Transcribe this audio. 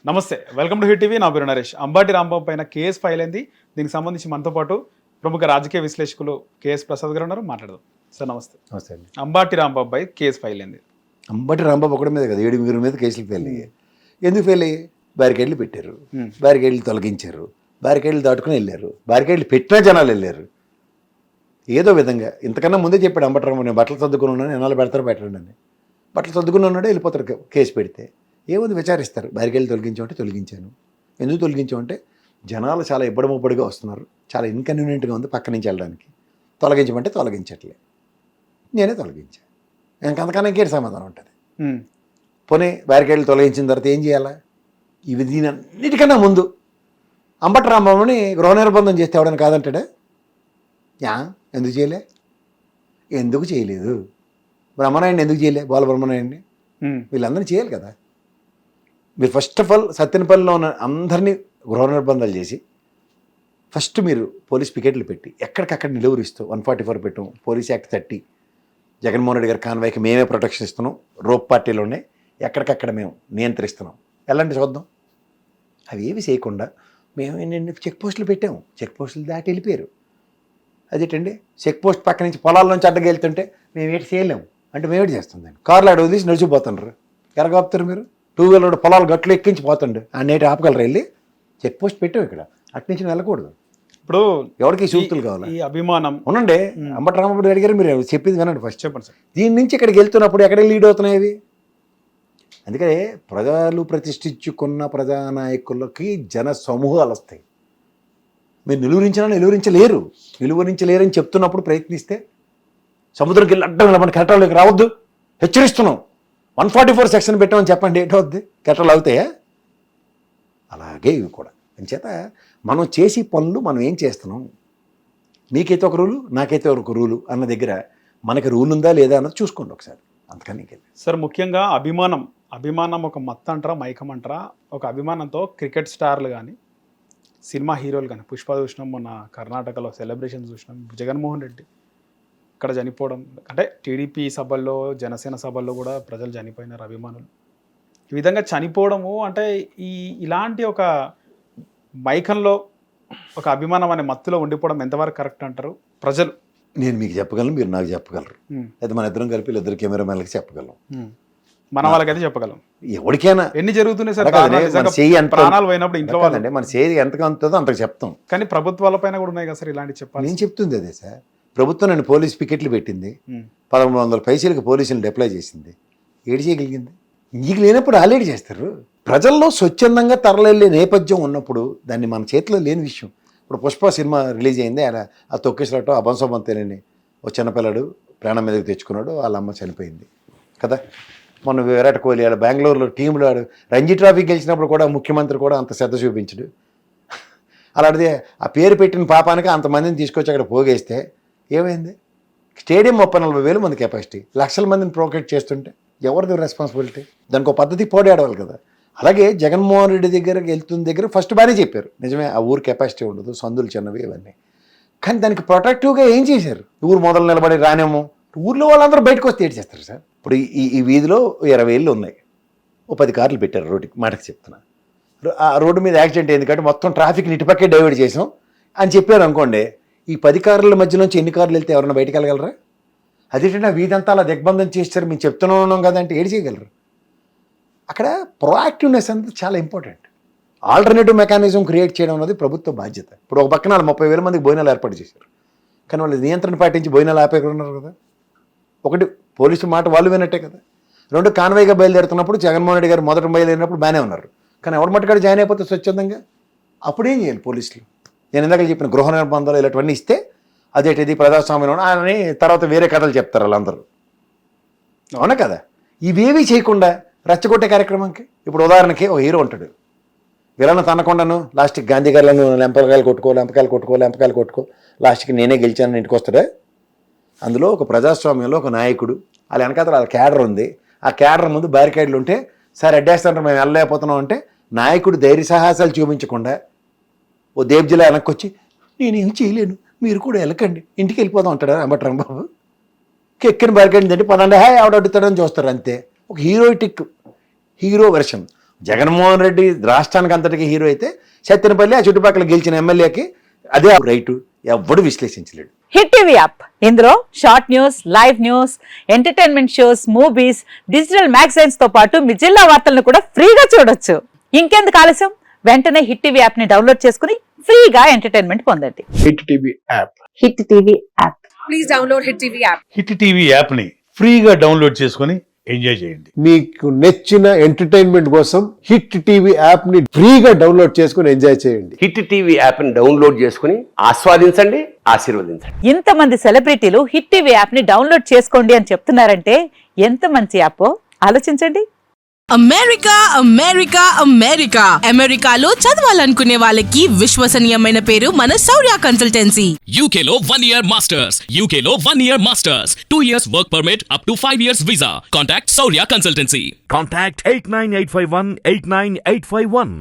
నమస్తే, welcome to hit TV. నా పేరు నరేష్. అంబాటి రాంబాబు పైన కేసు ఫైల్ అయింది. దీనికి సంబంధించి మనతో పాటు ప్రముఖ రాజకీయ విశ్లేషకులు కేఎస్ ప్రసాద్ గారు ఉన్నారు. మాట్లాడదాం సార్. నమస్తే. నమస్తే అండి. అంబాటి రాంబాబు పై కేసు ఫైల్ అయింది. అంబటి రాంబాబు ఒకటి మీద కదా 7 మీద కేసులు ఫెయిల్ అయ్యాయి. ఎందుకు ఫెయిల్ అయ్యాయి? బ్యారికేడ్లు పెట్టారు, బ్యారికేడ్లు తొలగించారు, బ్యారికేడ్లు దాటుకుని వెళ్ళారు, బ్యారికేడ్లు పెట్టినా జనాలు వెళ్ళారు. ఏదో విధంగా ఇంతకన్నా ముందే చెప్పాడు అంబటి రాంబాబు, నేను బట్టలు సర్దుకుని ఉన్నాను, ఎన్నాళ్ళు పెడతారు పెట్టండి అని. బట్టలు సర్దుకుని ఉన్నాడు, వెళ్ళిపోతారు. కేసు పెడితే ఏముంది, విచారిస్తారు. బ్యారికేడ్లు తొలగించామంటే తొలగించాను. ఎందుకు తొలగించామంటే జనాలు చాలా ఇబ్బడిముబ్బడిగా వస్తున్నారు, చాలా ఇన్కన్వీనియంట్గా ఉంది పక్క నుంచి వెళ్ళడానికి. తొలగించమంటే తొలగించట్లే, నేనే తొలగించాను. ఇంకంతకన్నా ఇంకేటి సమాధానం ఉంటుంది? పోనీ బ్యారికేడ్లు తొలగించిన తర్వాత ఏం చేయాలా? ఇవి దీని అన్నిటికన్నా ముందు అంబటి రాంబాబుని గృహ నిర్బంధం చేస్తే ఎవడని కాదంటాడా? ఎందుకు చేయలే? ఎందుకు చేయలేదు? బ్రహ్మనాయుడిని ఎందుకు చేయలే? బాలబ్రహ్మనాయుడిని వీళ్ళందరినీ చేయాలి కదా. మీరు ఫస్ట్ ఆఫ్ ఆల్ సత్తెనపల్లిలో ఉన్న అందరినీ గృహ నిర్బంధాలు చేసి ఫస్ట్ మీరు పోలీస్ పికెట్లు పెట్టి ఎక్కడికక్కడ నిలువరిస్తూ 144 పెట్టాం, పోలీస్ యాక్ట్ 30, జగన్మోహన్ రెడ్డి గారి కాన్వాయ్కి మేమే ప్రొటెక్షన్ ఇస్తున్నాం, రోప్ పార్టీలోనే ఎక్కడికక్కడ మేము నియంత్రిస్తున్నాం, ఎలాంటి చూద్దాం. అవి ఏవి చేయకుండా మేము ఏంటంటే చెక్ పోస్టులు పెట్టాము, చెక్ పోస్టులు దాటి వెళ్ళిపోయారు. అదేంటండి, చెక్ పోస్ట్ పక్క నుంచి పొలాల నుంచి అడ్డగా వెళ్తుంటే మేము ఏటి చేయలేము అంటే మేమేటి చేస్తాం? దాన్ని కార్లు అడవి తీసి నడిచిపోతుండ్రు. ఎరగాపుతారు మీరు? 2 వీలర్ పొలాలు గట్లు ఎక్కించి పోతుండే ఆ నేటి ఆపగలరు? వెళ్ళి చెక్ పోస్ట్ పెట్టాం ఇక్కడ, అటు నుంచి వెళ్ళకూడదు. ఇప్పుడు ఎవరికి సూక్తులు కావాలి? ఈ అభిమానం ఉండండి. అంబటి రాంబాబు అడిగారు, మీరు చెప్పింది వినండి ఫస్ట్. చెప్పండి సార్. దీని నుంచి ఇక్కడికి వెళ్తున్నప్పుడు ఎక్కడ లీడ్ అవుతున్నాయి? అందుకనే ప్రజలు ప్రతిష్ఠించుకున్న ప్రజానాయకులకి జన సమూహాలు వస్తాయి. మీరు నిలువరించలేరని చెప్తున్నప్పుడు ప్రయత్నిస్తే సముద్రంకి వెళ్ళి అడ్డం మన కెరటాల్లోకి రావద్దు, హెచ్చరిస్తున్నాం. 144 సెక్షన్ పెట్టామని చెప్పండి, ఏటవుద్ది? కెరటాలు అవుతాయా? అలాగే ఇవి కూడా. అంచేత మనం చేసే పనులు మనం ఏం చేస్తున్నాం, మీకైతే ఒక రూలు, నాకైతే ఒక రూలు అన్న దగ్గర మనకి రూల్ ఉందా లేదా అన్నది చూసుకోండి ఒకసారి. అంతకని సార్, ముఖ్యంగా అభిమానం ఒక మత్తు అంటారా, మైకం అంటారా? ఒక అభిమానంతో క్రికెట్ స్టార్లు కానీ, సినిమా హీరోలు కానీ, పుష్ప చూసినాం, మొన్న కర్ణాటకలో సెలబ్రేషన్ చూసినాం, జగన్మోహన్ రెడ్డి ఇక్కడ చనిపోవడం, అంటే టీడీపీ సభల్లో, జనసేన సభల్లో కూడా ప్రజలు చనిపోయినారు, అభిమానులు. ఈ విధంగా చనిపోవడము అంటే ఇలాంటి ఒక మైకంలో ఒక అభిమానం అనే మత్తులో ఉండిపోవడం ఎంతవరకు కరెక్ట్ అంటారు ప్రజలు? నేను మీకు చెప్పగలను, మీరు నాకు చెప్పగలరు, అయితే మన ఇద్దరం కలిపి 2 కెమెరామెన్లకి చెప్పగలం, మన వాళ్ళకైతే చెప్పగలం. ఎవరికైనా ఎన్ని జరుగుతున్నాయి సార్, ప్రాణాలు పోయినప్పుడు ఇంట్లో వాళ్ళండి, మన చేయి ఎంతగా ఉంటుందో అంతకు చెప్తాం. కానీ ప్రభుత్వాల పైన కూడా ఉన్నాయి కదా సార్ ఇలాంటి చెప్పాలి. నేను చెప్తుంది అదే సార్. ప్రభుత్వం నన్ను పోలీస్ పికెట్లు పెట్టింది, 1300 పైసలకి పోలీసులు డిప్లాయ్ చేసింది, ఏడు చేయగలిగింది? నీకు లేనప్పుడు ఆల్రెడీ చేస్తారు. ప్రజల్లో స్వచ్ఛందంగా తరలిల్లే నేపథ్యం ఉన్నప్పుడు దాన్ని మన చేతిలో లేని విషయం. ఇప్పుడు పుష్ప సినిమా రిలీజ్ అయింది, ఆ తొక్కేసినట్టు ఆ బొంసబంతేనని ఓ చిన్నపిల్లడు ప్రాణం మీదకి తెచ్చుకున్నాడు, వాళ్ళ అమ్మ చనిపోయింది కదా. మొన్న విరాట్ కోహ్లీ ఆడ బెంగళూరులో టీంలో రంజీ ట్రోఫీ గెలిచినప్పుడు కూడా ముఖ్యమంత్రి కూడా అంత శ్రద్ధ చూపించడు. అలాంటిది ఆ పేరు పెట్టిన పాపానికి అంతమందిని తీసుకొచ్చి అక్కడ పోగేస్తే ఏమైంది? స్టేడియం 30-40 మంది కెపాసిటీ, లక్షల మందిని ప్రొవోకేట్ చేస్తుంటే ఎవరిది రెస్పాన్సిబిలిటీ? దానికి ఒక పద్ధతి పోరాడాలి కదా. అలాగే జగన్మోహన్ రెడ్డి దగ్గరకు వెళ్తున్న దగ్గర ఫస్ట్ బాగానే చెప్పారు, నిజమే ఆ ఊరు కెపాసిటీ ఉండదు, సందులు చిన్నవి ఇవన్నీ. కానీ దానికి ప్రొటెక్టివ్గా ఏం చేశారు? ఊరు మొదలు నిలబడి రానేమో, ఊర్లో వాళ్ళందరూ బయటకు వస్తే ఏడు చేస్తారు సార్. ఇప్పుడు ఈ వీధిలో 20 ఇళ్ళు ఉన్నాయి, ఓ 10 కార్లు పెట్టారు రోడ్డుకి, మాటకి చెప్తున్నా. ఆ రోడ్డు మీద యాక్సిడెంట్ అయింది కాబట్టి మొత్తం ట్రాఫిక్ని ఇటుపక్కే డైవర్ట్ చేసాం అని చెప్పారు అనుకోండి. ఈ 10 కార్ల మధ్యలోంచి ఎన్ని కార్లు వెళ్తే ఎవరైనా బయటకు వెళ్ళగలరా? అదేంటంటే ఆ వీధంతా అలా దిగ్బంధం చేస్తారు, మేము చెప్తూనే ఉన్నాం కదా అంటే ఏడు చేయగలరు. అక్కడ ప్రొయాక్టివ్నెస్ అనేది చాలా ఇంపార్టెంట్. ఆల్టర్నేటివ్ మెకానిజం క్రియేట్ చేయడం అనేది ప్రభుత్వ బాధ్యత. ఇప్పుడు ఒక పక్కన 30,000 మందికి భోజనాలు ఏర్పాటు చేశారు, కానీ వాళ్ళు నియంత్రణ పాటించి భోజనాలు ఆపేకున్నారు కదా. ఒకటి పోలీసు మాట వాళ్ళు వినట్టే కదా. 2 కాన్వాయ్గా బయలుదేరుతున్నప్పుడు జగన్మోహన్ రెడ్డి గారు మొదట బయలుదేరినప్పుడు బాగానే ఉన్నారు, కానీ ఎవరి మట్టుకాడ జాయిన్ అయిపోతే స్వచ్ఛందంగా అప్పుడు ఏం చేయాలి పోలీసులు? నేను ఇందాక చెప్పిన గృహ నిర్బంధాలు ఇలాంటివన్నీ ఇస్తే అదేంటిది ప్రజాస్వామ్యం అని తర్వాత వేరే కథలు చెప్తారు వాళ్ళందరూ, అవునా కదా. ఇవేవి చేయకుండా రెచ్చగొట్టే కార్యక్రమంకి ఇప్పుడు ఉదాహరణకి ఓ హీరో ఉంటాడు, వీళ్ళని తనకుండాను లాస్ట్కి గాంధీ గారులను లెంపకాయలు కొట్టుకో లాస్ట్కి నేనే గెలిచానని ఇంటికి వస్తాడా? అందులో ఒక ప్రజాస్వామ్యంలో ఒక నాయకుడు, వాళ్ళ వెనకాల వాళ్ళ క్యాడర్ ఉంది, ఆ క్యాడర్ ముందు బ్యారికేడ్లు ఉంటే సార్ అడ్డేస్తాంటారు మేము వెళ్ళలేకపోతున్నాం అంటే నాయకుడు ధైర్య సాహసాలు చూపించకుండా ఓ దేబ్జిలా వెనక్కి వచ్చి నేనేం చేయలేను మీరు కూడా వెళ్ళకండి ఇంటికి వెళ్ళిపోదాం అంటాడా అంబటి రాంబాబు? ఎక్కిన బ్యారికేడ్ ఏంటంటే 12 ఆవిడ అడుగుతాడని చూస్తారు అంతే. ఒక హీరో వెర్షన్. జగన్మోహన్ రెడ్డి రాష్ట్రానికి అంతటికి హీరో అయితే సత్యనపల్లి ఆ చుట్టుపక్కల గెలిచిన ఎమ్మెల్యేకి అదే రైటు ఎవ్వడు విశ్లేషించలేడు. హిట్ టీవీ యాప్ ఇందులో short news, live news, entertainment shows, movies, digital magazines తో పాటు మీ జిల్లా వార్తలను కూడా ఫ్రీగా చూడొచ్చు. ఇంకెందుకు ఆలస్యం, వెంటనే హిట్ టీవీ యాప్ ని డౌన్లోడ్ చేసుకుని ఫ్రీగా ఎంటర్టైన్మెంట్ పొందండి. Hit TV app. Hit TV app. Please download Hit TV app. Hit TV యాప్ని ఫ్రీగా డౌన్లోడ్ చేసుకొని ఎంజాయ్ చేయండి. మీకు నచ్చిన ఎంటర్టైన్మెంట్ కోసం హిట్ టీవీ యాప్ ని ఫ్రీగా డౌన్లోడ్ చేసుకుని ఎంజాయ్ చేయండి. హిట్ టీవీ యాప్ని డౌన్లోడ్ చేసుకుని ఆస్వాదించండి, ఆశీర్వదించండి. ఇంతమంది సెలబ్రిటీలు హిట్ టీవీ యాప్ ని డౌన్లోడ్ చేసుకోండి అని చెప్తున్నారంటే ఎంత మంచి యాప్ ఆలోచించండి. అమెరికా అమెరికా అమెరికా అమెరికాలో చదవాలనుకునే వాళ్ళకి విశ్వసనీయమైన పేరు మన శౌర్య కన్సల్టెన్సీ. UK లో 1 year masters. UK లో 1 year masters. 2 years work permit up to 5 years visa. Contact Saurya Consultancy. Contact 89851 89851.